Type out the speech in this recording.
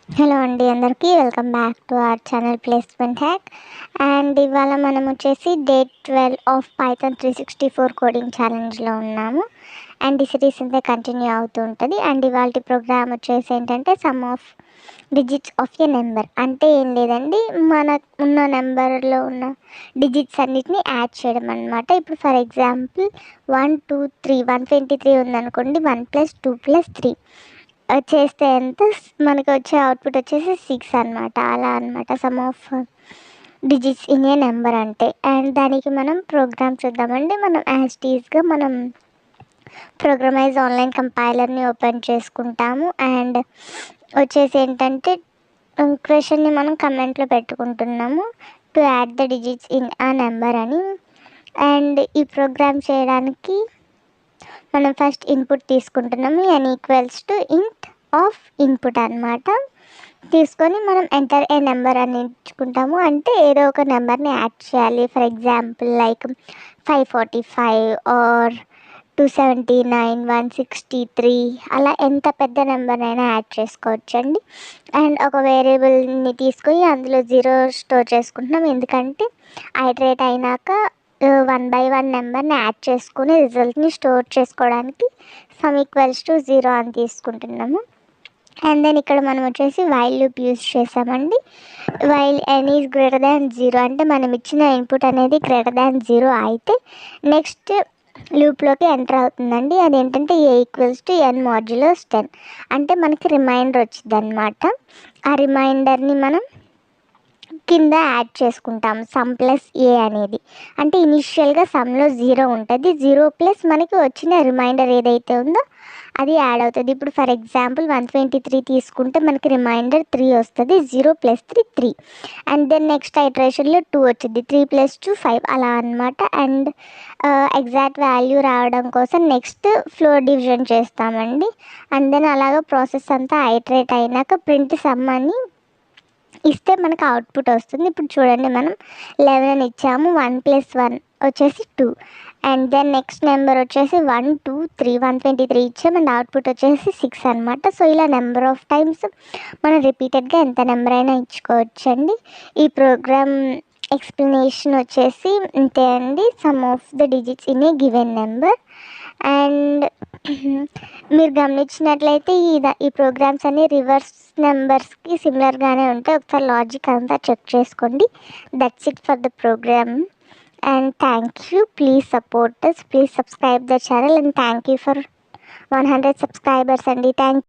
Hello అండి అందరికీ welcome back to our channel placement hack. And ఇవాళ మనం వచ్చేసి డే 12 ఆఫ్ పైథాన్ 364 కోడింగ్ ఛాలెంజ్లో ఉన్నాము. అండ్ ఈ సిరీస్ అంతా కంటిన్యూ అవుతూ ఉంటుంది. అండ్ ఇవాళ ప్రోగ్రామ్ వచ్చేసి ఏంటంటే some of digits of a number. అంటే ఏం లేదండి, మన ఉన్న నెంబర్లో ఉన్న డిజిట్స్ అన్నిటిని యాడ్ చేయడం అనమాట. ఇప్పుడు ఫర్ ఎగ్జాంపుల్ 1 2 3 123 ఉందనుకోండి, 1 + 2 + 3 చేస్తే ఎంత మనకు వచ్చే అవుట్పుట్ వచ్చేసి 6 అనమాట. అలా అనమాట sum of digits in a number అంటే. అండ్ దానికి మనం ప్రోగ్రామ్ చూద్దామండి. మనం యాజ్ టీజ్గా మనం ప్రోగ్రామైజ్ ఆన్లైన్ కంపైలర్ని ఓపెన్ చేసుకుంటాము. అండ్ వచ్చేసి ఏంటంటే క్వశ్చన్ని మనం కమెంట్లో పెట్టుకుంటున్నాము to add the digits in a number అని. అండ్ ఈ ప్రోగ్రామ్ చేయడానికి మనం ఫస్ట్ ఇన్పుట్ తీసుకుంటున్నాము. n = int ఆఫ్ ఇన్పుట్ అనమాట. తీసుకొని మనం ఎంటర్ ఏ నెంబర్ అని ఎంచుకుంటాము. అంటే ఏదో ఒక నెంబర్ని యాడ్ చేయాలి. ఫర్ ఎగ్జాంపుల్ లైక్ 545 ఆర్ 279 163 అలా ఎంత పెద్ద నెంబర్ అయినా యాడ్ చేసుకోవచ్చండి. అండ్ ఒక వేరియబుల్ని తీసుకొని అందులో 0 స్టోర్ చేసుకుంటున్నాం. ఎందుకంటే ఐటరేట్ అయినాక 1 by 1 నెంబర్ని యాడ్ చేసుకుని రిజల్ట్ని స్టోర్ చేసుకోవడానికి సమ్ = 0 అని తీసుకుంటున్నాము. అండ్ దెన్ ఇక్కడ మనం వచ్చేసి వైల్ లూప్ యూజ్ చేసామండి. వైల్ n ఈజ్ >0 అంటే మనం ఇచ్చిన ఇన్పుట్ అనేది >0 అయితే నెక్స్ట్ లూప్లోకి ఎంటర్ అవుతుందండి. అదేంటంటే a = n mod 10 అంటే మనకి రిమైండర్ వచ్చింది అనమాట. ఆ రిమైండర్ని మనం కింద యాడ్ చేసుకుంటాం సమ్ ప్లస్ ఏ అనేది. అంటే ఇనిషియల్గా సమ్లో 0 ఉంటుంది. 0 + మనకి వచ్చిన రిమైండర్ ఏదైతే ఉందో అది యాడ్ అవుతుంది. ఇప్పుడు ఫర్ ఎగ్జాంపుల్ 123 తీసుకుంటే మనకి రిమైండర్ 3 వస్తుంది. 0 + 3 3. అండ్ దెన్ నెక్స్ట్ ఐటరేషన్లో 2 వచ్చింది. 3 + 2 5 అలా అనమాట. అండ్ ఎగ్జాక్ట్ వాల్యూ రావడం కోసం నెక్స్ట్ ఫ్లోర్ డివిజన్ చేస్తామండి. అండ్ దెన్ అలాగా ప్రాసెస్ అంతా ఐటరేట్ అయినాక ప్రింట్ సమ్ అని ఇస్తే మనకు అవుట్పుట్ వస్తుంది. ఇప్పుడు చూడండి, మనం 11 అని ఇచ్చాము. 1 + 1 వచ్చేసి 2. అండ్ దెన్ నెక్స్ట్ నెంబర్ వచ్చేసి 1 2 3 123 ఇచ్చాము. అండ్ అవుట్పుట్ వచ్చేసి 6 అనమాట. సో ఇలా నెంబర్ ఆఫ్ టైమ్స్ మనం రిపీటెడ్గా ఎంత నెంబర్ అయినా ఇచ్చుకోవచ్చండి. ఈ ప్రోగ్రామ్ ఎక్స్ప్లెనేషన్ వచ్చేసి ఇంతే అండి. Some of the digits in a given number. And మీరు గమనించినట్లయితే ఈ ప్రోగ్రామ్స్ అన్ని రివర్స్ నెంబర్స్కి సిమిలర్గానే ఉంటాయి. ఒకసారి లాజిక్ అంతా చెక్ చేసుకోండి. That's it for the program. And thank you. Please support us. Please subscribe the channel. And thank you for 100 subscribers అండి. థ్యాంక్